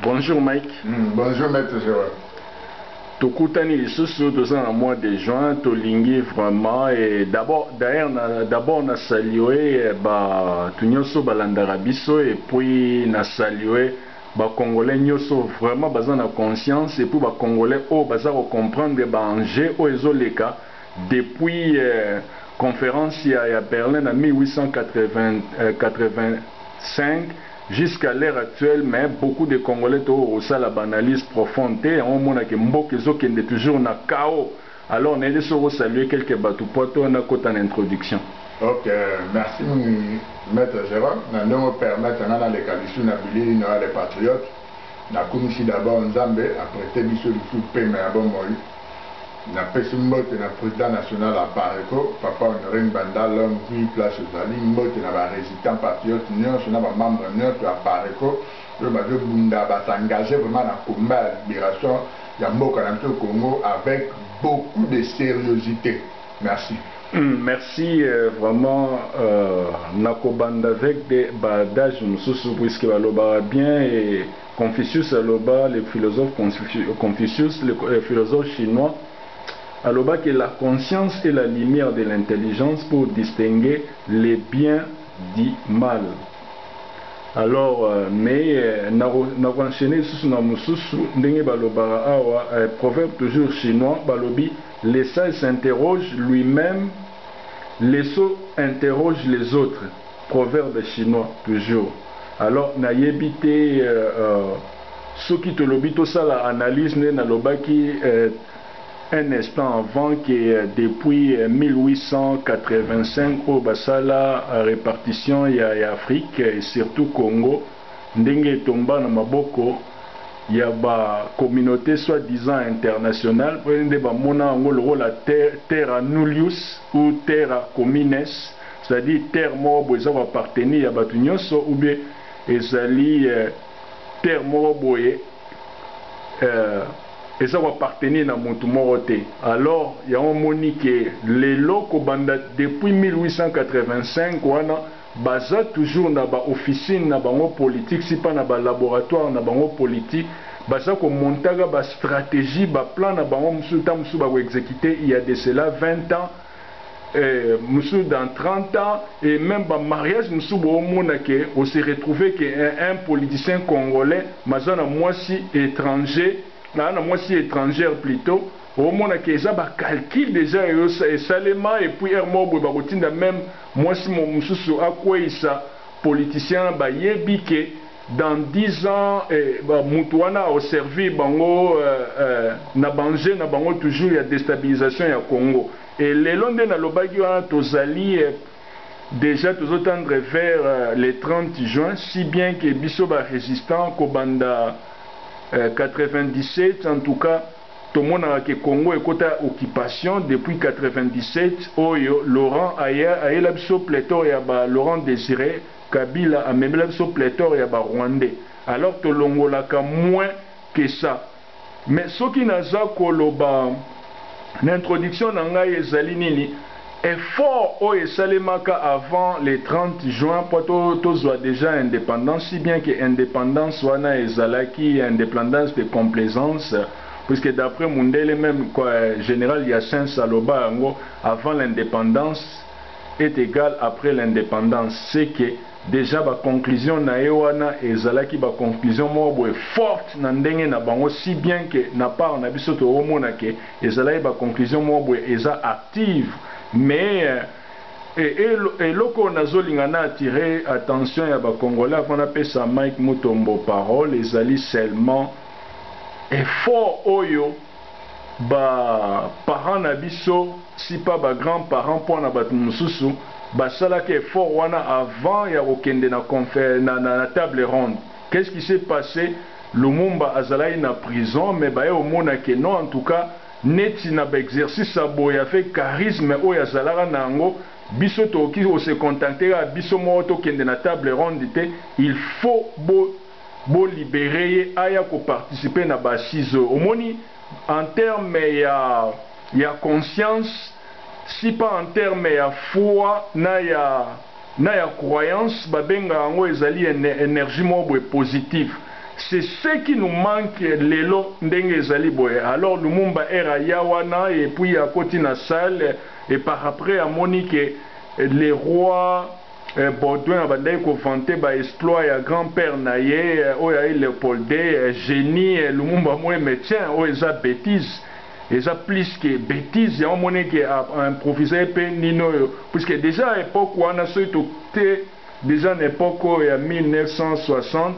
Bonjour Mike. Bonjour Maître Gérard. Tokutani lisusu toza na mois de juin tolingi vraiment et d'abord na saluer ba tunyoso balandaka biso et puis na saluer ba congolais nyoso vraiment baza na conscience et puis ba congolais o baza ko comprendre ba enjeu o ezoleka depuis conférence ya Berlin en 1885 jusqu'à l'heure actuelle, mais beaucoup de Congolais ont aussi la analyse profonde. On a que Mbok est toujours dans le chaos. Alors, on est sur saluer quelques bateaux pour on a en introduction. Ok, merci Maître Gérard. Nous nous permettre dans les qualifications de les patriotes. Nous avons ici d'abord Nzambe, après Tébiso du Soupé, mais avant moi. Nous avons le président national à Pareco, Papa Honoré Mbanda, l'homme qui place aux alliés, nous avons résident patriote, nous avons membre à Pareco, nous avons s'engager vraiment dans le combat à la libération de le Congo avec beaucoup de sérieuxité. Merci. Merci vraiment Nakobanda avec des badages puisque Baloba bien et Confucius Aloba, le philosophe Confucius, le philosophe chinois. Alors que la conscience est la lumière de l'intelligence pour distinguer les biens du mal. Alors, mais nous enchaîné sur le proverbe toujours chinois, balobi, les sages s'interrogent lui-même, les sots interrogent les autres. Proverbe chinois toujours. Alors, na yebité ce qui te lobi tout ça la analyse na lobaki un instant avant que depuis 1885 au Basala répartition y a Afrique et surtout Congo ndenge tomba na maboko ya ba communauté soi-disant internationale pour ende ba mona ngolo la terra nullius ou terra commines, c'est-à-dire terre mo boza va appartenir ya batu nyonso ou bien ezali terre mo boye et ça va appartenir à mon moroté. Alors, il y a un moni que les locaux depuis 1885, baza toujours na ba officine na bango politique, si pas na ba laboratoire na bango politique, baza ko montaga ba stratégie, ba plan na bango musuta musu ba exécuter il y a de cela 20 ans. Dans 30 ans et même par mariage nous on s'est retrouvé qu'un politicien congolais mazana moisi étranger étrangère plutôt au monde qui a ba calcul déjà et salement et puis hermobo ba rotinda même moisi mususu akwisa politicien ba yebike dans 10 ans Moutouana a servi bango na bangé na bango toujours il y a déstabilisation ya Congo et les Londres na lobagi wana tozali déjà tozotendre vers les 30 juin si bien que biso ba résistant kobanda 97 en tout cas tout le monde a que Congo est côté occupation depuis 97 oyo Laurent aya la biso pléthore ya ba Laurent Désiré Kabila a même la biso pléthore ya ba Rwandais alors to longolaka moins que ça mais ce qui naza koloba l'introduction na ngai ezali nini effort o esalemaka avant les 30 juin pour tozwa déjà indépendance si bien que indépendance wana ezalaki indépendance de complaisance puisque d'après Mundele même quoi général Yacine Saloba avant l'indépendance est égal après l'indépendance c'est que déjà ba conclusion na wana ezalaki ba conclusion moko forte na ndenge na bango si bien que na part na biso to omona ke ezalaki ba conclusion moko eza active mais et loko nazolinga na attirer attention ya ba congolais qu'on appelle ça Mike Mutombo parole ezali seulement effort oyo ba parents na biso si pas ba grands-parents pour na batu mususu basalaki effort wana avant ya kokende na table ronde. Qu'est-ce qui s'est passé? Lumumba azalaki na prison mais baye omona ke non en tout cas neti na ba exercice aboye avec charisme oyo azalaka nango biso toki o se contenter à biso moko tokende na table ronde te il faut bo libérer aya ko participer na ba 6 heures omoni en terme ya conscience si pas en terme ya foi na ya croyance babenga yango ezali énergie moko positive c'est ce qui nous manque lelo ndenge ezali boye. Alors Lumumba era yawana et puis à côté na salle et par après à Monique les rois Baudouin abandai ko vanter ba exploit ya grand-père naye oya Léopoldé génie Lumumba moi médecin o eza bêtise. Eza plus que bêtise ya moni que improviser pe nino puisque déjà à l'époque wana surtout déjà à l'époque ya 1960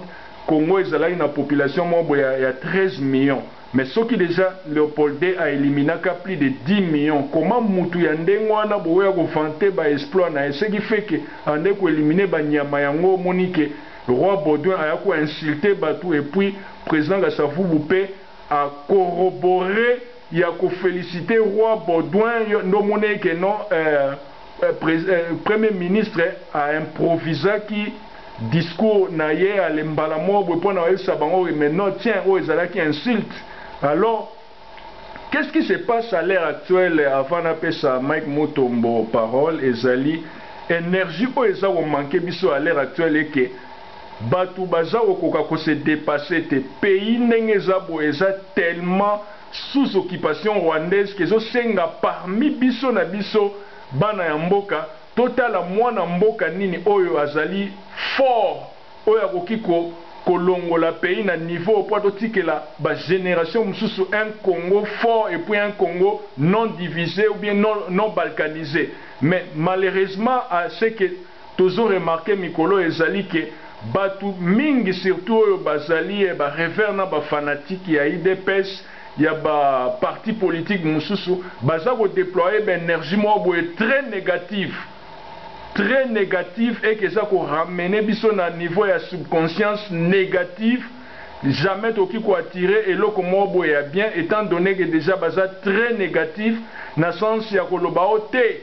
Congo ezalaki na population il y a 13 millions. Mais ce qui déjà Léopoldé a éliminé plus de 10 millions. Comment mutu ya ndengwana boya ko vanter ba exploit na ce qui fait que ande ko éliminer ba nyama yango monique roi Baudouin a ko insulter batu et puis président Gassafou Boupé a corroboré il y a ko féliciter roi Baudouin no monnaie que non premier ministre a improvisé qui discours naye à l'embalamo pour na sabango mais non tiens oh ezala qui insulte. Alors qu'est-ce qui se passe à l'heure actuelle avant d'appeler ça Mike Mutombo parole ezali énergie pour eza o manquer biso à l'heure actuelle et que batu baza okoka ko se dépasser te pays ndenge zabo eza tellement sous occupation rwandaise que zo senga parmi biso na biso bana ya mboka total mwana mboka nini oyo azali fort oyo akoki kolongola pays na niveau po totikela ba génération mususu un Congo fort et puis un Congo non divisé ou bien non balkanisé. Mais malheureusement à ce que toujours remarqué mikolo ezali que batu mingi surtout oyo bazali ba revers na ba fanatique ya IDPS ya ba parti politique mususu baza ko déployer ba énergie mo très négative et que ça ko ramener biso na niveau ya subconscience négative jamais toki ko attirer et loko mo boya bien étant donné que déjà baza très négatif na sens ya ko loba ote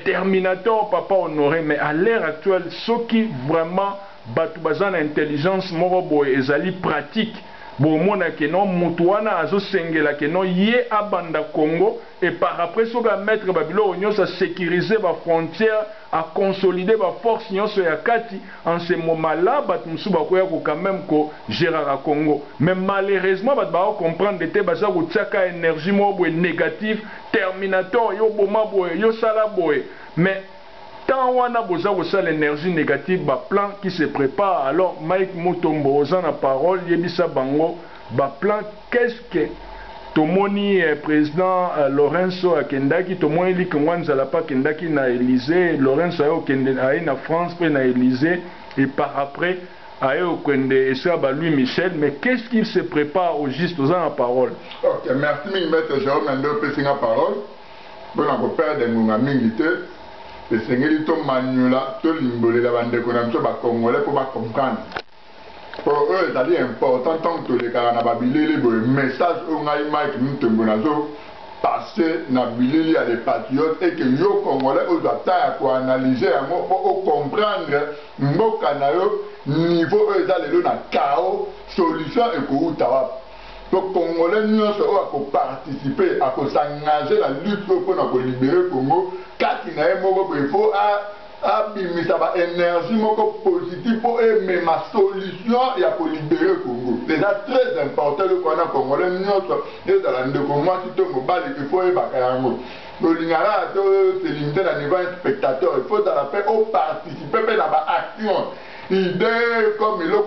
Terminator papa honoré. Mais à l'heure actuelle ce qui vraiment batu baza na intelligence moko boye ezali pratique bon mona que non mutuana azo sengela que non yé abanda Congo et par après so ga mettre babilo nyonso sécuriser ba frontière à consolider ba force nyonso ya kati en ce moment là bat musu ba koya ko quand même ko gérer à Congo. Mais malheureusement bat ba comprendre te baza ko tsaka énergie mo bo négative Terminator yo boma boye yo sala boye. Mais tant wana boza ko l'énergie négative ba plan qui se prépare. Alors Mike Mutombo oza na parole yebisa bango ba plan qu'est-ce que tomoni président Lorenzo akendaki tomoni li kwanza la pa kendaki na Élysée Lorenzo ayo kende ayi na France pe na Élysée et par après ayo kende esa ba Louis Michel. Mais qu'est-ce qu'il se prépare au juste oza na parole? OK, merci maître Jérôme Ndo pesinga parole. Bon on peut perdre ngunga mingi te. Et c'est que manuela to limbolé la bande ko na mso ba congolais pour ba comprendre. Pour eux c'est important tant que les carana babilé le message au ngai Mike Mutombo nazo passer na bileli à les patriotes et que yo congolais aux attaques pour analyser pour comprendre mboka na yo niveau eux allez na chaos solution et ko utawa. Donc Congolais nous sommes participer à s'engager la lutte pour libérer Congo. Quand il y a un moment il faut abimisa ba énergie moko positive pour aimer ma solution et pour libérer Congo. C'est très important le Congolais nous sommes dans la ndeko moi si to mobile il faut ebakayango. Le lingara c'est limité à niveau spectateur, il faut dans la paix participer dans ba action. Idée comme il a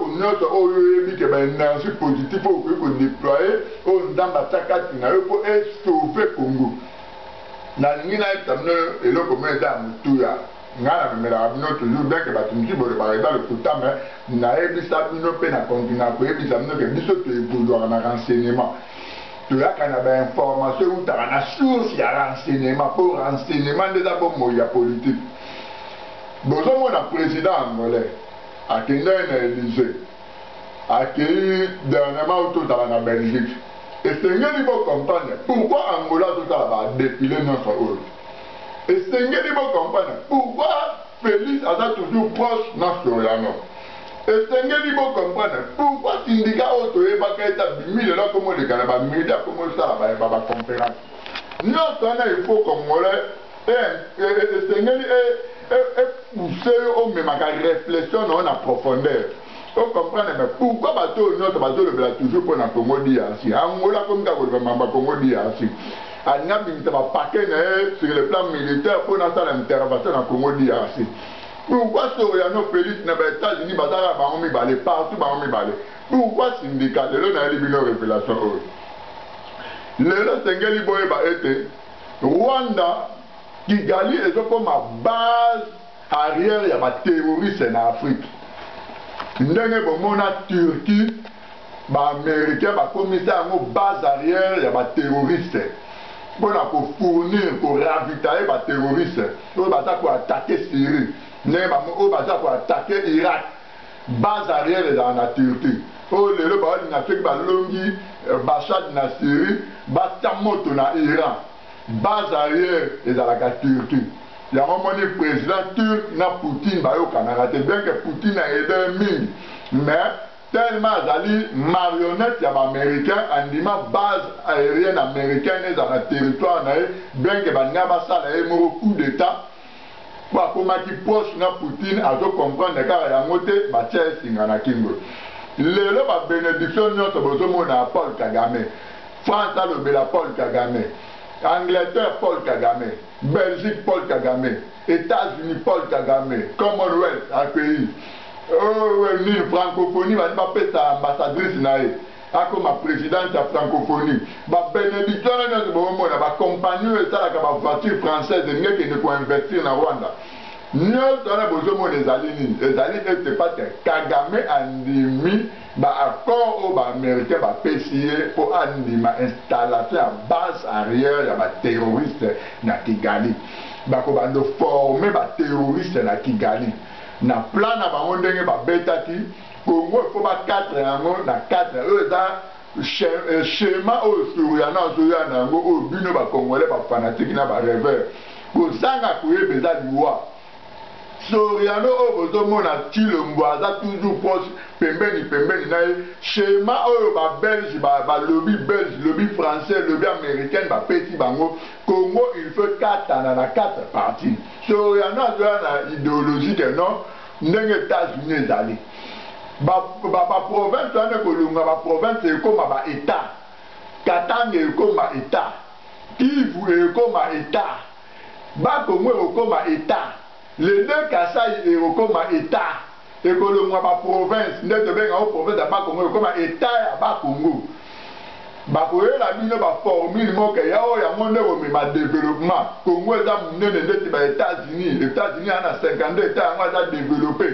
que l'énergie positive pour déployer au Ndambataka pour sauver Congo. La ligne est et le commun d'Amoutouya. N'a toujours bien que Batumti pour le Kouta, mais n'a pas peine à continuer à faire des amis que nous pour un renseignement. Tu as une information où tu as une source, il y a renseignement pour renseignement des abonnés politique. Besoin de président angolais. À Kenya et Élysée, à Kenya dernièrement autour de la Belgique. Et c'est un faut comprendre pourquoi Angola tout à va défiler notre rôle. Et c'est un faut comprendre pourquoi Félix a toujours proche notre Yano. Et c'est un faut comprendre pourquoi syndicat auto et Bakaïta Bimil là comme les Canada médias comme ça va la conférence. Nous il faut comme et c'est un et pousser au même à réflexion en profondeur. On comprend, mais pourquoi bateau notre bateau le toujours pour la Congo DRC? Angola comme ça, le Congo DRC. Anabim va paquet sur le plan militaire pour l'intervention dans le Congo DRC. Pourquoi Soriano Félix n'a pas États-Unis, Bazara, Bahomi Balé, partout Bahomi Balé? Pourquoi syndicat de l'eau n'a pas révélation? Le Sengeli Boye va être Rwanda, Kigali, et comme ma base arrière, il y a des terroristes en Afrique. Ndenge bomona Turquie, ba américain ba commissaire en base arrière, il y a des terroristes. Pour fournir, pour ravitailler les terroristes, pour attaquer Syrie, pour attaquer Irak, base arrière dans la Turquie. Pour les gens qui ont fait Longi, Bachar dans la Syrie, Batamoto dans l'Iran, base arrière dans la Turquie. Il y a un moment le président turc na Poutine au Canada. C'est bien que Poutine a aidé mille, mais tellement d'ali marionnette il y a américain en disant base aérienne américaine dans le territoire bien que banyaba ça là un coup d'état pour comment qui proche na Poutine a de comprendre car il y a monté ba singa na kingo lelo ba bénédiction nyonso bozomo na Paul Kagame, France a le bela Paul Kagame, Angleterre Paul Kagame, Belgique Paul Kagame, États-Unis Paul Kagame, Commonwealth accueilli. Oh, ni francophonie, va pas faire sa ambassadrice naïe. Comme ma présidente de francophonie. Ma bénédiction, ma compagnie, ça la voiture française, qui ne peut investir dans Rwanda. Nous avons besoin des alliés. Les alliés ne sont pas Kagame andimi, accord au américain va payer pour andima installation à base arrière, il y a des terroristes dans Kigali. Bako bando former des terroristes dans Kigali. Na plan na bango ndenge ba betaki Congo il faut ba 4 yango na 4 eux da schéma au Soriano ngo au bino ba congolais ba fanatique na ba rêveur ko zanga kuye beza liwa Soriano au bozomo na Chilombo aza toujours proche pembeni na schéma au ba belge ba lobby belge lobby français lobby américain ba petit bango Congo il faut 4 na 4 parties Soriano a une idéologie que non ndenge États-Unis ezali ba province wana kolunga ba province ekoma ba état Katanga ekoma état Kivu ekoma état Bakongo ekoma état les deux Kasai ekoma état ekolunga ba province ndete benga o province ya Bakongo ekoma état ya Bakongo bakoyela bino ba formule moko ya oyo yango nde komema développement Congo eza monene ndeti ba États-Unis ana 52 états yango aza développé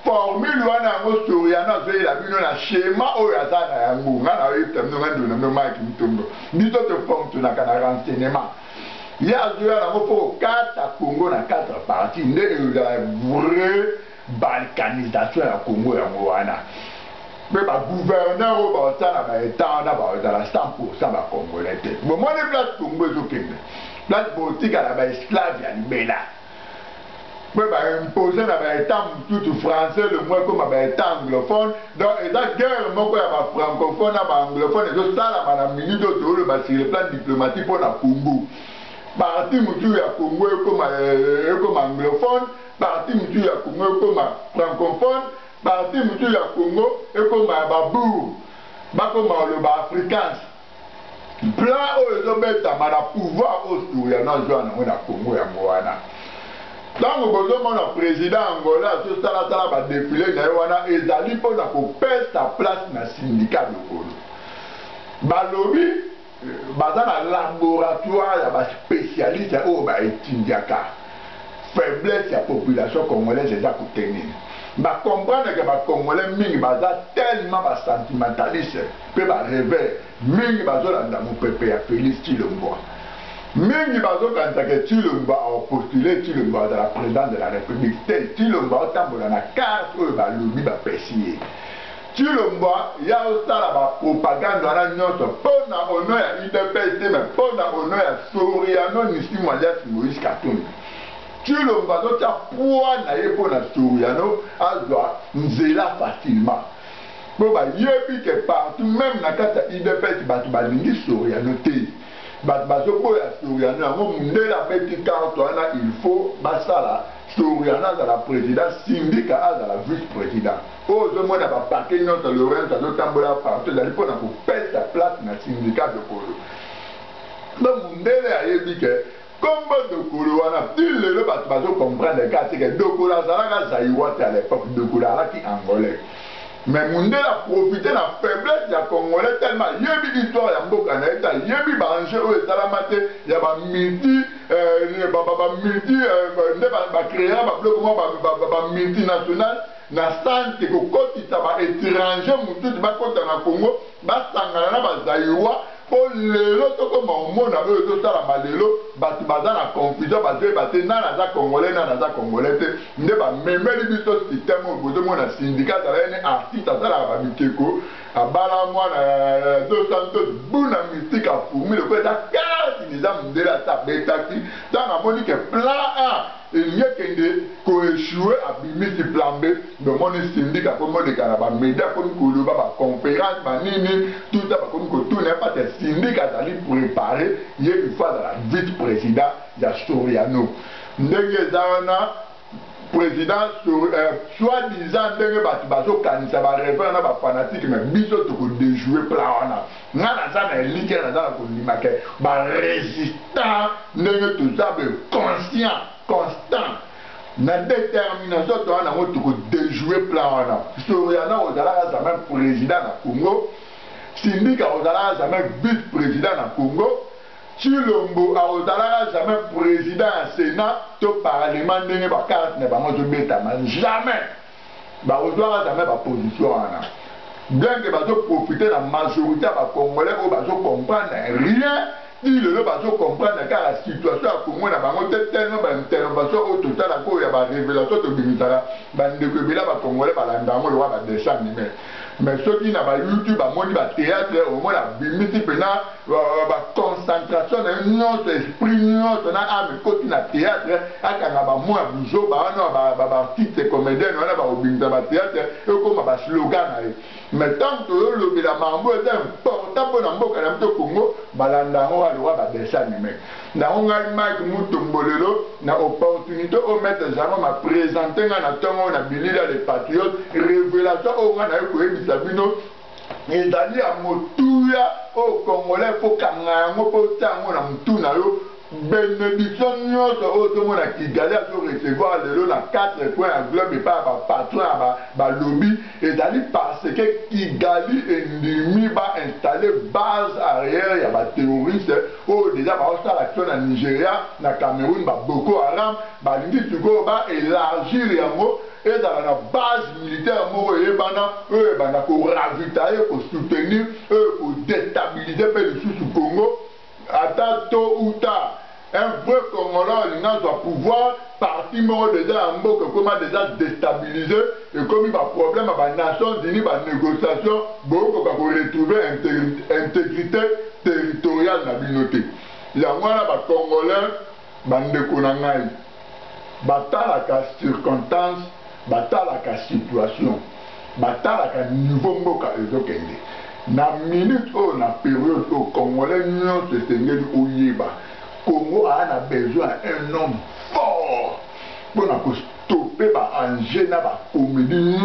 formule wana yango Soriano azoyela bino na schéma oyo aza na yango nga na oyebisa bino nga ndona bino maki mitombo biso tofonctionnaka na renseignement ye azoyela yango mpo kokata Congo na 4 parties nde ezala vraie balkanisation ya Congo yango wana. Mais le gouverneur est dans la 100% congolais. Mais moi, les places Congo, place politique à la esclave, il y a une belle. Mais imposer tout français, le moins comme anglophone. Donc, il y a une guerre, moi, francophone, anglophone, et tout ça, la minute sur le plan diplomatique pour la Congo. Parti Moutou, il y a Congo comme anglophone, parti Moutou, il y a Congo comme francophone. Parti Moutou ya Congo et comme Babou, comme le Africain. Plan aux hommes à pouvoir au Soriano na Congo ya Moana. Tant que le président Angola, tout ça va défiler na wana ezali pour na perdre sa place na syndicat de Congo. Balobi, bazana laboratoire ya ba spécialiste au ba etindiaka. Faiblesse ya population congolaise déjà pour tenir. Ba comprendre que ba congolais mingi baza tellement ba sentimentaliste pe ba rêveur mingi bazolanda mo pepe ya Félix Tshilombo mingi bazokanta ke Tshilombo a postulé Tshilombo dans la présidence de la République Tshilombo otambola na carte oyo balobi bapesi ye Tshilombo ya osala ba propagande wana nyonso mpona ono ya UDPS te mais mpona ono ya Soriano Nisi Mwaliasi Moïse Katumbi Tshilombo azotia poids na ye mpona Soriano azwa nzela facilement po bayebi ke partout même na kati ya UDPS bato balingi Soriano te bato bazoboya Soriano yango mundele abeti carte wana il faut basala Soriana dans la présidence, syndicat dans la vice-président. Oh, je m'en ai pas parqué, non, dans le rente, dans le tambour, partout, dans le pot, pour perdre sa place dans le syndicat de Kolo. Donc, on a dit que, comme de Kolo, on a dit le bateau pour comprendre les cas, c'est que Dokolo, ça a Zaïwa, à l'époque, Dokolo, qui angolais. Mais Mundé a profité de la faiblesse des Congolais tellement. Il y a une histoire, il y a un beau canada, il y a une banche, il y a un multi, multinational, na santé, que quand il s'est étranger, il va côté na Congo, va s'engager na Zaïwa. Pour les autres, comme on monte avec eux, tout ça, la malélo, batu bazan la confusion, parce que batu na naza congolais, na naza congolais, ne ba même les bisos système au bout de mon syndicat, ça va être artiste, ça va biteko, à bala moi, 200 bouna mystique à fourmi, le côté à 40 les âmes de la table, dans la monique plan A. Il y a qui ont échoué à bimer ce plan B, de mon syndicat, comme mon décanaba, média, comme Koulouba, conférence, manini, tout ça, comme tout n'est pas des syndicats d'aller préparer, il y a une fois dans la vice-président, il y a Soriano. Ndegezana, président, soi-disant, Ndege Kanisa, référent, fanatique, mais biso, tu peux déjouer plan. Nana ligue na kolimake ba résistant ndenge tout ça conscient constant na détermination to na moto ko déjouer plan wana Soriana ozala jamais président na Congo syndicat ozala jamais vice président na Congo Chilombo ozala jamais président à Sénat to parlement ndenge ba carte ne ba mo to beta jamais ba ozala jamais ba position wana. Bien que bazo profiter de la majorité des Congolais, bazo comprendre rien, il le bazo comprendre car la situation à Congo n'a pas tellement d'intervention au total à quoi il y a des révélations de Bimitara, de Kobila, les Congolais, les Ndamo, le roi des champs animés. Mais ceux qui n'ont pas YouTube, le théâtre, au moins la Bimiti, la concentration de notre esprit, notre âme, côté na théâtre, à Kanaba, moi, Bijo, artiste comédien, on a au Bimitara théâtre, et comme un slogan. Mais tant que le Mambo est important pour le Congo, Balandango a le roi des champs animés. Dans un Mike Moutombolelo, na opportunité au maître Jama m'a présenté un tongo na bilila les patriotes, révélation au moins na ekoyebi sabino, et d'aller à Motuya au Congolais faut kangango pour tango na mutuna yo. Bénédiction nyonso oyo mona Kigali a recevoir lelo na 4 points à globe et pas patron à lobby et d'aller parce que Kigali ennemi va installer base arrière il y a ba terroristes oh déjà ba faire l'action na Nigeria na Cameroun ba Boko Haram ba lingi tuko ba élargir yango et dans la base militaire moko ebana ko ravitailler ko soutenir ko déstabiliser le sous-Congo à tôt ou tard. Un vrai Congolais doit pouvoir partir déjà en Mboka, comment déjà déstabiliser et comme il y a un problème avec les Nations Unies, la négociation, beaucoup pour retrouver intégrité territoriale dans la communauté. Il y a un Congolais, Bandekonangai, batalaka circonstance, batalaka situation, batalaka niveau Mboka ezokende. Na minute ou na période où Congolais n'ont se sengeli oyeba. Congo a besoin d'un homme fort pour stopper l'engin dans la comédie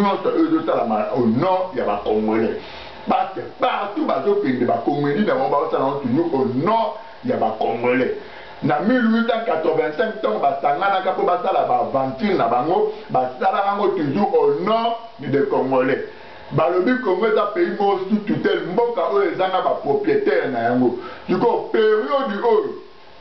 au nord, il y a des Congolais. Parce que partout, il y a des Comédie, toujours au nord, il y a des Congolais. Na 1885, tant basangana kapo basala ba aventure na bango, basala bango toujours au nord des Congolais. Balobi Congo est un pays sous tutelle, mboka oyo ezanga ba propriétaire na yango. Du coup, période oyo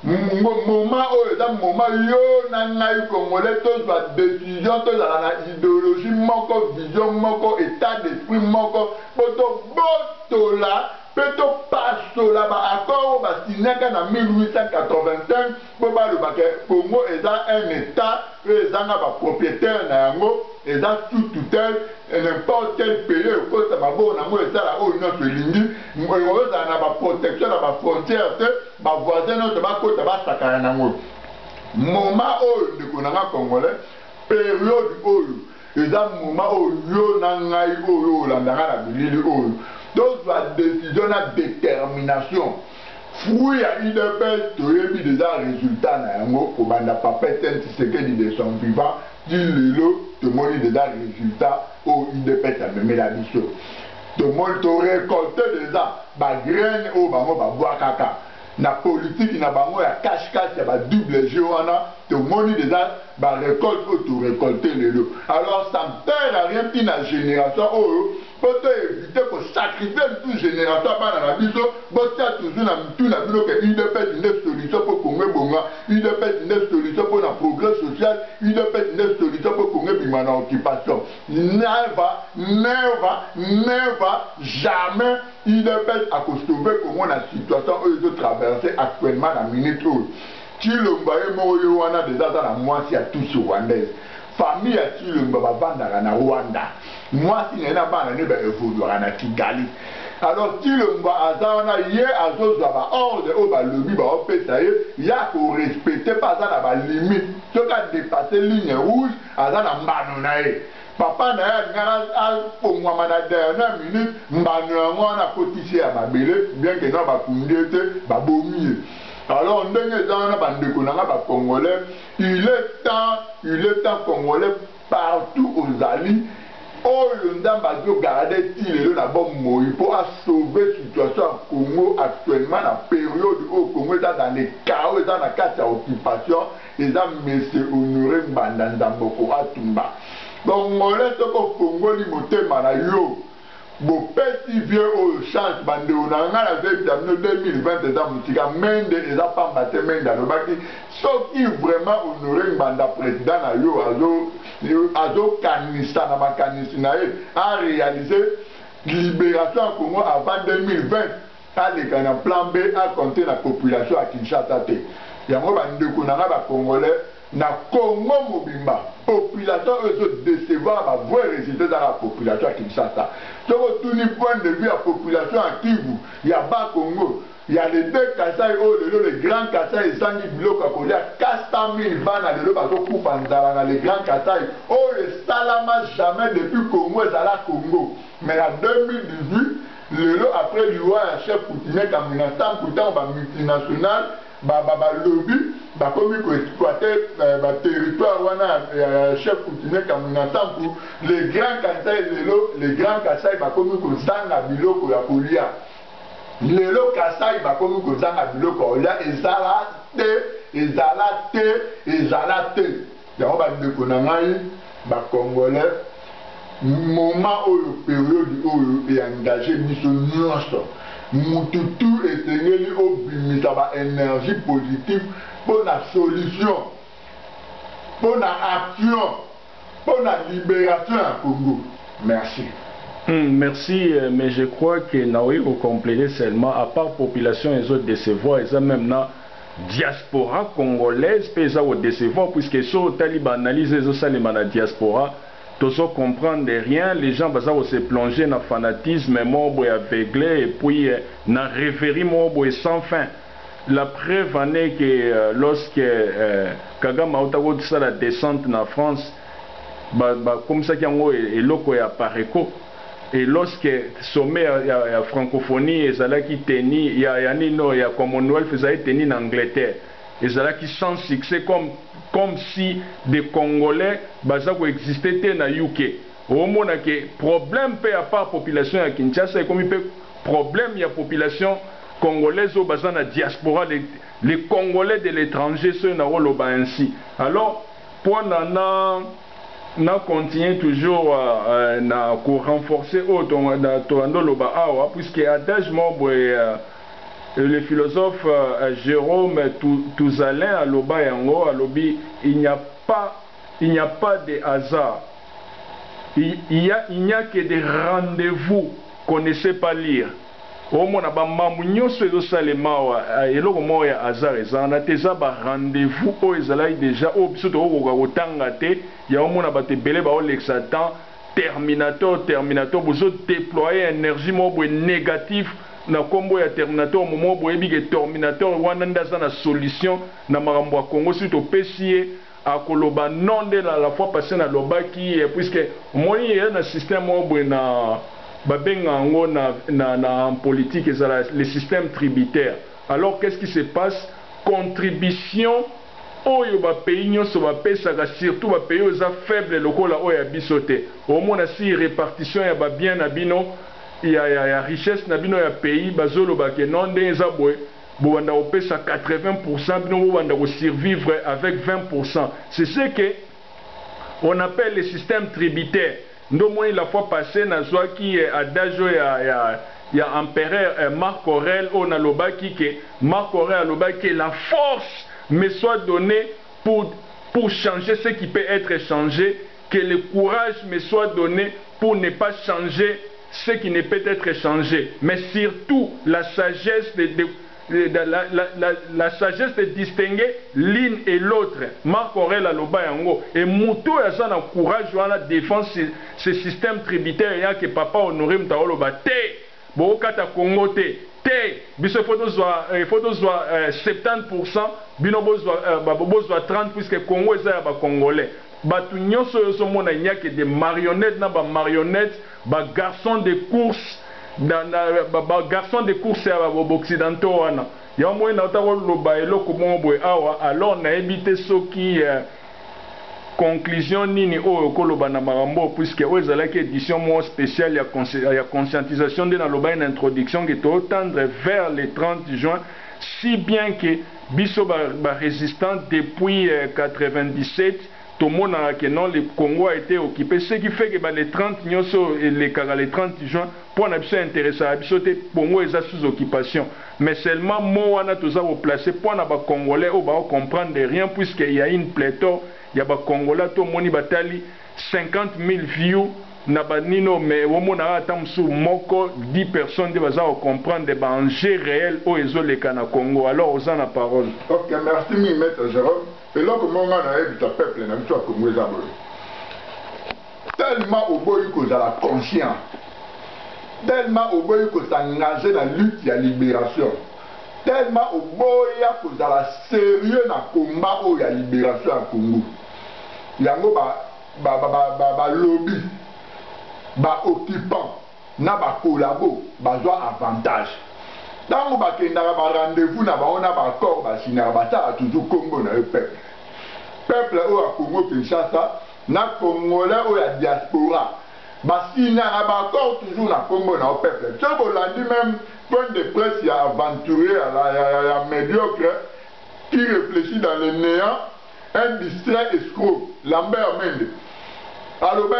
moment oyo eza moment yo na ngai Congolais tozwa décision tozala na idéologie moko vision moko état d'esprit moko po tobotola mpe topasola baaccord oyo basignaka na 1885 mpo balobaka Congo eza un état oyo ezanga bapropriétaire na yango eza sous tutelle n'importe quel pays ekosama bongo nango esala oyo nyonso elingi ozala na baprotection na bafrontière te bavoisin nyonso bakota basakana nango moment oyo ndeko nanga Congolais période oyo eza moment oyo yo na ngai oyo olandanga na bilili oyo tozwa décision na détermination fruit à UDPS toyebi déjà résultat na yango kobanda papa Etienne Tshisekedi de son vivant dit lelo tomoni déjà résultat au UDPS amemela biso tomoni to récolter déjà ba graine o bango ba bois kaka na politique na bango ya cache-cache ya ba double jeu wana tomoni déjà ba récolte o to récolter lelo alors ça ne sert à rien puis na génération oyo pour éviter pour sacrifier toute génération bana na biso botia toujours na tout na bino que UDPS une solution pour Congo bonga UDPS une solution pour la progrès social UDPS une solution pour Congo bima na occupation never jamais UDPS a sauver comment la situation eux traverser actuellement la minute où Chilomba et Moyo wana déjà dans la moitié à tous rwandaise famille à Chilomba bavanda na Rwanda moi si nena bana ne ba evoluera na Kigali alors Chilomba azana ye azozwa ba ordre o ba lobi ba opesa ye ya ko respecter pas ça na ba limite ce qu'a dépassé ligne rouge azana mbano na ye papa na ya ngara pongwa mana dernière minute mbano yango na kotisi ya mabele bien que non ba kundete ba bomi alors ndenge zana bandeko na ba congolais il est temps congolais partout aux alliés oyo ndamba zo garder tilelo na bon moi pour sauver situation en Congo actuellement la période où Congo est dans les chaos dans la carte occupation et ça monsieur Honoré Mbanda Ndamboko Atumba congolais to ko Congo li motema na yo bo petit vieux au change bande on a la veille de 2020 déjà mutika mende et ça pas battre mende le baki sauf qui vraiment Honoré Mbanda président na yo azo kanisa na makanisi na ye a réalisé libération en Congo avant 2020 a les kana plan B a compter la population à Kinshasa te yango bandeko na ba congolais na Congo mobimba population eux décevoir va voir résultat dans la population à Kinshasa donc tout ni point de vue à population à Kivu il y a bas Congo il y a les deux Kassai oh les grands Kassai et Sangi Biloko à Kolia 400 000 vannes à l'élo parce que coupe en dans les grands Kassai oh le Salama jamais depuis Congo et Zala Congo mais en 2018 l'élo après lui un chef coutumier comme une entente pourtant va multinational ba lobby ba comme ko exploiter ba territoire wana chef coutumier comme une entente pour les grands Kassai l'élo les grands Kassai ba comme ko zanga biloko ya Kolia lelo Kasai bakomi kozanga biloko olia ezala te yango bandeko na ngai bacongolais moment oyo période oyo eengage biso nyonso mututu esengeli obimisa ba énergie positive mpona solution mpona action mpona libération ya Congo. Merci. Merci, mais je crois que Naoui au compléter seulement, à part population et autres décevoir, ils ont même la diaspora congolaise, ils ont décevoir, puisque si on analyse la diaspora, tous comprendre rien, les gens vont se plonger dans le fanatisme, aveuglé, et puis dans la rêverie sans fin. La preuve en est que lorsque Kagame a eu la descente en France, comme ça qu'il y a un loco et apparaît. Et lorsque sommet la francophonie ezalaki tenu il y a Commonwealth ezalaki tenu en Angleterre ezalaki sans succès comme si des Congolais bazako existait na UK au mona que problème pe à part population à Kinshasa comme il peut problème il y a population congolaise au bazan na diaspora les Congolais de l'étranger ceux na loba ainsi alors pour na continue toujours na renforcer puisque adage le philosophe Jérôme Touzalin à Loba Yango à Lobi il n'y a pas de hasard il n'y a que des rendez-vous qu'on ne sait pas lire au moins na ba mamu nyonso ezosalema eloko moko ya hasard ezana te eza ba rendez-vous oyo ezalaki déjà oyo biso tokokoka kotanga te ya omona bato ebele baolekisa temps terminator bozo déployer énergie moko boye négative na kombo ya terminator momo boyebi ke terminator wana nde aza na solution na makambo ya Congo si topesi ye akoloba non nde la fois passé na lobaki puisque omoni ye na système moko boye na babenga yango na politique ezala le système tributaire Alors qu'est-ce qui se passe? Contribution oyo ba pays nyonso ba pesaka, surtout ba pays oza faible lokola oyo ya biso te. Omona si répartition ya ba bien na bino ya richesse na bino ya pays bazoloba ke non nde eza boye bobanda kopesa 80%, bino bobanda ko survivre avec 20%. C'est ce que on appelle le système tributaire. Ndomoni la fois passée nazwaki adage ya empereur Marc Aurèle on a lobaki que Marc Aurèle a lobaki que la force me soit donnée pour changer ce qui peut être changé, que le courage me soit donné pour ne pas changer ce qui ne peut être changé, mais surtout la sagesse la sagesse de distinguer l'une et l'autre. Marc Aurèle aloba yango et muto ya na courage wana défense ce système tributaire ya que papa Honoré Mutaoloba te bokata Congo te biso faut 70% bino bozwa 30 puisque Congo eza ya ba congolais. Batu nyonso yoso mona nyake des marionnettes na ba marionnettes ba garçons de course garçon de course ya occidentaux wana ya moi na ta loba eloko boye awa alors na éviter soki conclusion nini oyo koloba na marambo puisque ezalaki édition mo spéciale ya conscientisation de na loba une introduction qui to tendre vers le 30 juin, si bien que biso ba résistant depuis 97 tout le monde a que non, le Congo a été occupé, ce qui fait que les 30 les 30 juin, pour nous intéresser à le Congo est sous occupation. Mais seulement moi, on a tout ça placé pour les Congolais, on va comprendre rien, puisqu'il y a une pléthore, il y a des Congolais, tout le monde batali 50 000 views, Nabanino, mais au moins, on moko 10 personnes qui vont comprendre des enjeux réels au Congo. Alors, on a la parole. Ok, merci, Maître Jérôme. Et là, comment on a eu le peuple, on a Congo tellement au bout que la conscience, tellement au bout que s'engager dans la lutte et la libération, tellement au bout que la sérieux dans le combat ou la libération à Congo. Il y a un lobby, un occupant, un collabo, un avantage. Dans le rendez-vous, on a un accord, on a toujours Congo dans le peuple. Peuple au Congo Kinshasa, na Congolais au la diaspora. Si on a un accord toujours dans Congo dans le peuple. Ce qu'on l'a dit même, point de presse, il y a aventuré, il y a médiocre, qui réfléchit dans le néant, un distrait escroc, Lambert Mende. Alors,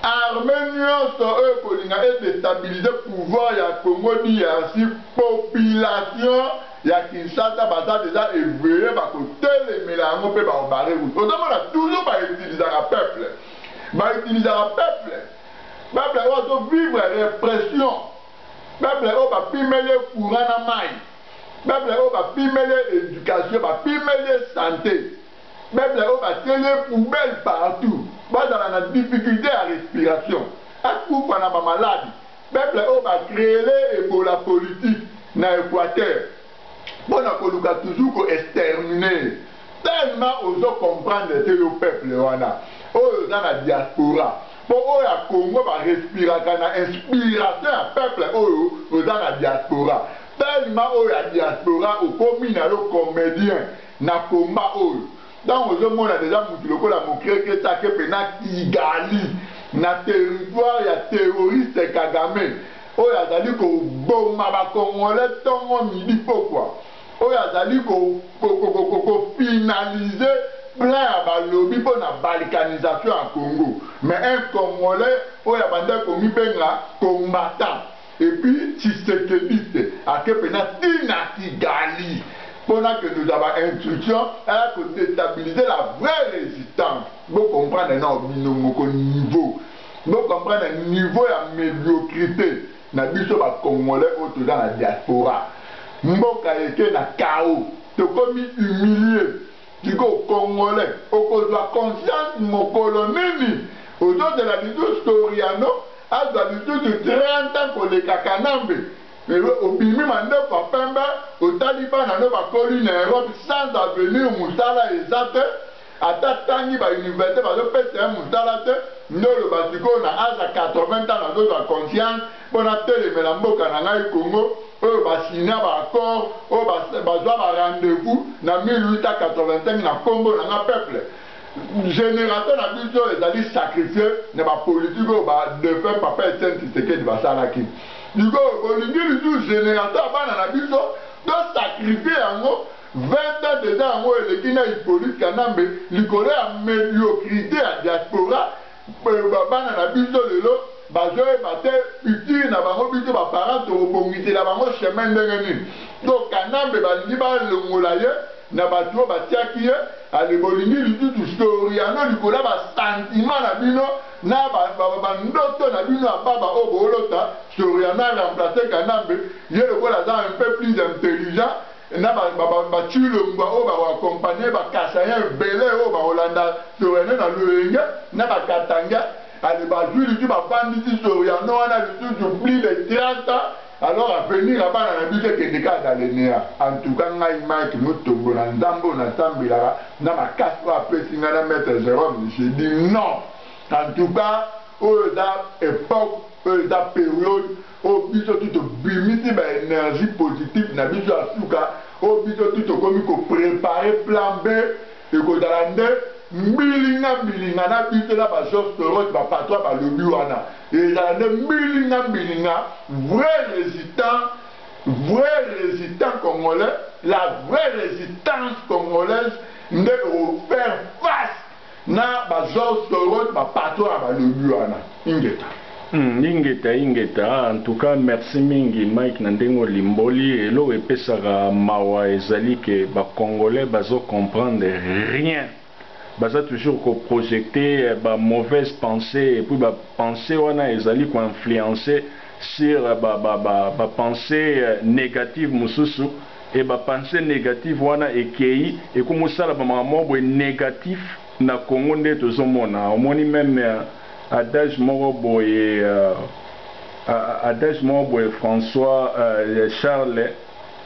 Arméniens sont eux pour déstabiliser le pouvoir, il y a Congo, il y a aussi population, il y a Kinshasa, déjà éveillé, parce que tel les mélanges, on peut barrer. Autrement, on a toujours utilisé le peuple. Utiliser le peuple. Le peuple doit vivre la répression. Le peuple doit pimer les courants à maille. Le peuple doit pimer l'éducation, pimer la santé. Le peuple doit tirer les poubelles partout. Dans la difficulté à respiration, à coup qu'on a ma maladie, le peuple va créer l'Ebola politique dans l'Équateur. Bon, on a toujours exterminer. Tellement aux autres comprendre que le peuple dans la diaspora. Pour le Congo va respirer, une inspiration à peuple dans la diaspora. Tellement la diaspora au communal comédien na combat dans le monde, il y a des gens qui Kigali, na territoire, il y a terroriste Kagame. Il y a des gens qui ont Congolais, midi pourquoi. Il y a des gens qui finalisé plein de lobby pour la balkanisation en Congo. Mais un Congolais, il y a des gens qui sont combattants. Et puis, si c'est que dit, à Kigali. Pendant que nous avons instruction, elle a déstabiliser la vraie résistance. Vous comprenez notre niveau. Vous comprenez le niveau de médiocrité. Nous avons des Congolais autour dans la diaspora. Nous avons un chaos. Tu as humilié. Tu as Congolais. Au la conscience de mon colonel. Aux autres de la vidéo Storiano, à la vidéo de 30 ans pour les Kakanambe. Obimi Mandeko Pemba, au Taliban, à colline Europe, sans avenir Moussala et Zate, à Tatangi, à l'université, à l'EPCM Moussala, ndolo batiko na âge 80 ans na d'autres conscience pour na telemela mboka na ngai Congo oyo basigna baaccord oyo bazwa barendez-vous na 1885 na kombo na nga peuple générateur na biso ezali sacrifié na bapolitique oyo badefunt papa Etienne Tshisekedi basalaki likoyo bolingi lisusu générateur bana na biso to sacrifié yango 20 ans déjà yango eleki na Hippolyte Kanambe likolo ya médiocrité ya diaspora bana na biso lelo bazoyeba te utile na bango biso baparent tokobongisela bango chemin ndenge nini donc Kanambe balingi balongola ye na bato oyo batiaki ye ale bolingi lisusu soriano likolo ya basentiment na bino na bandoto na bino ya baba oyo boolota soriano aremplace Kanambe ye lokola aza un peu plus intelligent na bachilongwa oyo bakoakompagne bakasaya ebele oyo bakolanda soriano na lolenge na bakatanga ale bazwi lisusu bafandisi soriano wana lisusu plus de 30 ans alors avenir abana na biso ekende kaka dalenea en tout cas ngai Mike Mutombo na nzambo na sambelaka na makasi oyo apesi ngai na maître Jérôme j'ai dit non en tout cas oyo eza époque oyo eza période oyo biso tu tobimisi baénergie positive na biso ya suka oyo biso tu tokomi koprépare plan B ekozala nde mbilinga na biso na bageorge Soros bapatron balobi wana ezala nde mbilinga vrai résistant congolais la vraie résistance congolaise nde ofaire face na bageorge Soros bapatron ya balobi wana ingeta ingeta en tout cas merci mingi Mike na ndenge olimboli elo epesaka mawa ezali ke bacongolais bazo comprendre rien baza toujours ko projeter ba mauvaise pensée et puis ba pensée wana ezali ko influencer sur ba pensée négative mususu et ba pensée négative wana ekei et ko musala ba mamobo négatif na Congo nde tozomona omoni même adage moko boye François Charles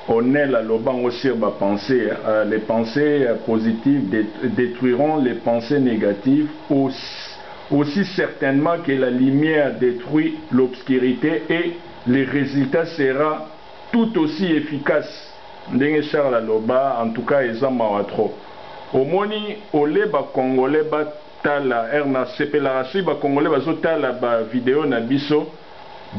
Onel alobango sur ma pensée. Les pensées positives détruiront les pensées négatives aussi certainement que la lumière détruit l'obscurité et le résultat sera tout aussi efficace. Ndenge Charles aloba en tout cas eza mawa trop. Omoni ole ba congolais ba tala erna sepela si ba congolais bazotala ba vidéo na biso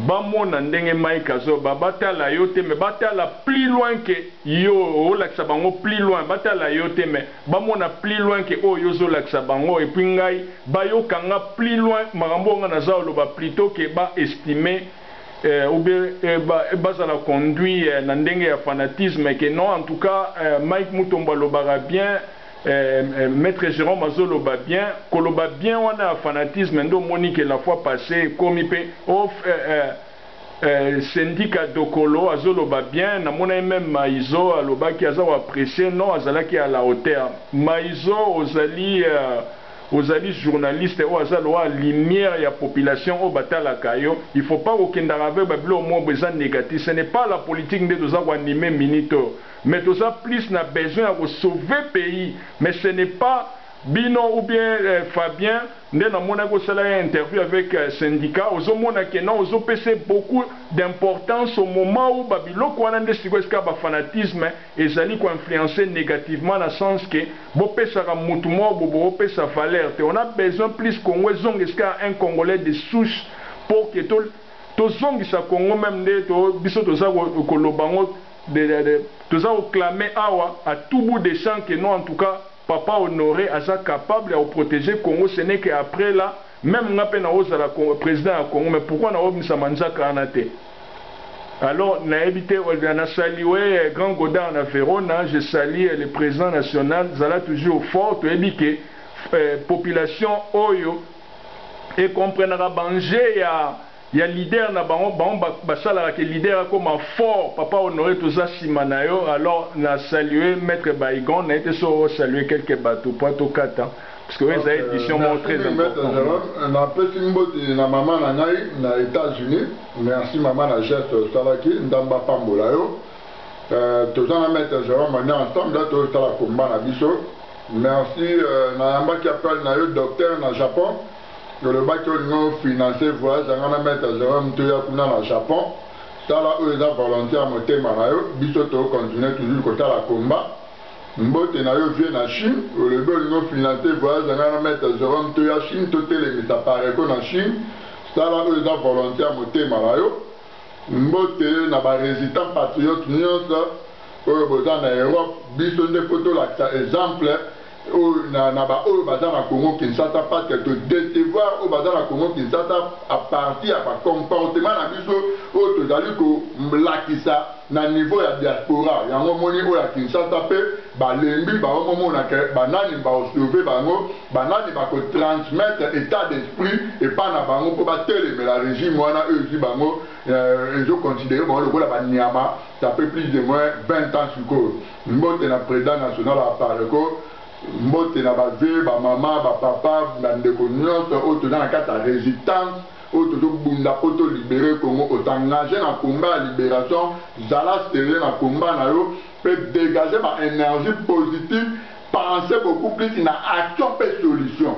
bamona ndenge Mike azo batala yo te mais batala plus loin que yo olakisa bango plus loin batala yo te mais bamona plus loin que oyo zo lakisa bango et puis ngai bayokanga plus loin makambo nga naza oloba plutôt que ba estimer ou bien bazala conduit na ndenge ya fanatisme que non en tout cas Mike Mutombo alobaka bien Maître Jérôme azoloba bien koloba bien wana fanatisme ndo monique la fois passée comme pe syndicat dokolo azoloba bien na mona même Maizo aloba ki azawa apprécier non azalaki à la hauteur Maizo ozali journaliste ou azaloa lumière ya population au batala kayo il faut pas okenda avec bablo mo besoin négatif ce n'est pas la politique de doza ko animer minito mais doza plus na besoin de sauver pays mais ce n'est pas Bino ou bien Fabien nde na mona ko sala interview avec syndicat ozo mona ke non ozo pese beaucoup d'importance au moment où babilo ko wana nde siko eska ba fanatisme ezali ko influencer négativement dans sens que bo pesa ka mutu mo bo pesa valeur te on a besoin plus Congo zong eska un Congolais de souche pour que to zongi sa Congo même nde to biso to za ko lobango de to za ko clamer awa à tout bout des champs que non en tout cas Papa Honoré asa capable de protéger Congo, ce n'est qu'après là, même n'a pas na président à Congo, mais pourquoi na obimisa manzaka anate? Alors, na évité, on a salué Grand Godard en Verona, je salue le président national, Zala toujours fort, tu as dit que population Oyo, et comprendra banger il y a leader na bango basala ke leader comme fort Papa Honoré toza simanayo alors na saluer maître Baïgon na été so saluer quelques bateaux pour to kata parce que les éditions sont très importantes. On a petit mboti na maman na ngai na États-Unis merci maman na geste salaki ndamba pambola yo toza na maître Jérôme on est ensemble là to sala combat na biso merci na yamba qui appelle na yo docteur na Japon le bac ont financé voyage on a mettre Jérôme Toya kuna na Japon tala eux za volontaire motema na yo biso to continuer toujours kota la combat mbote na yo vie na Chine le bel ont financé voyage on a mettre Jérôme Toya Chine to tele mais ça paraît ko na Chine tala eux za volontaire motema na yo mbote na ba résident patriote nyonso oyo boza na Europe biso nde photo la exemple na ba oyo baza na Congo Kinshasa parce que te décevoir oyo baza na Congo Kinshasa à partir ya ba comportement na biso oyo tozali ko lakisa na niveau ya diaspora yango moni oyo ya Kinshasa pe balembi baomona ke banani baosauve bango banani bakotransmettre état d'esprit epa na bango mpo batelemela régime wana oyo ezi bango ezoconsidere bango lokola banyama ça fait plus de moins 20 ans sikoyo mbote na président national apareko mbote na bavie bamama bapapa bandeko nyonso oyo toza na kati ya résistance oyo tozobunda mpo tolibere Congo otengage na combat ya libération zala sérieux na combat na yo mpe dégager baénergie positive penser beaucoup plus na action mpe solution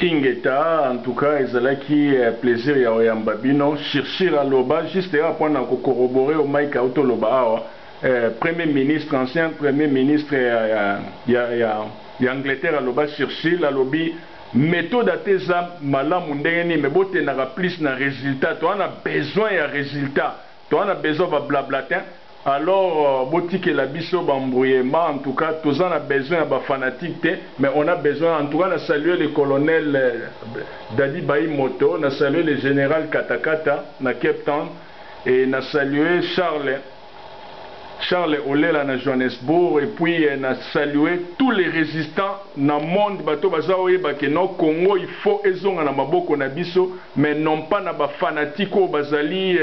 ingeta en tout cas ezalaki plaisir ya oyamba bino cherchir aloba juste ya mpona kokorobore o mike autoloba awa premier ministre ancien premier ministre ya Angleterre aloba cherchir alobi méthode ateza malamu ndenge nini botenaka plus na résultat to ana besoin ya résultat to ana besoin ba blablatin alors botikela biso bambrouillement en tout cas tous on a besoin ya ba fanatique mais on a besoin en tout cas de saluer le colonel Dadi Bayi Moto, na saluer le général Katakata na Cape Town et na saluer Charles Olela na Johannesburg et puis na saluer tous les résistants na monde bato bazaoye bakeno Congo il faut ezonga na maboko na biso mais non pas na ba fanatique o bazali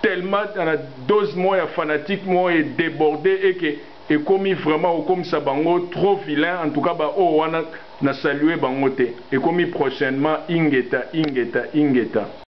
tellement dans la dose moya fanatique moya débordé et que et comme vraiment comme ça bango trop vilain en tout cas ba o wana na saluer bango te et comme prochainement ingeta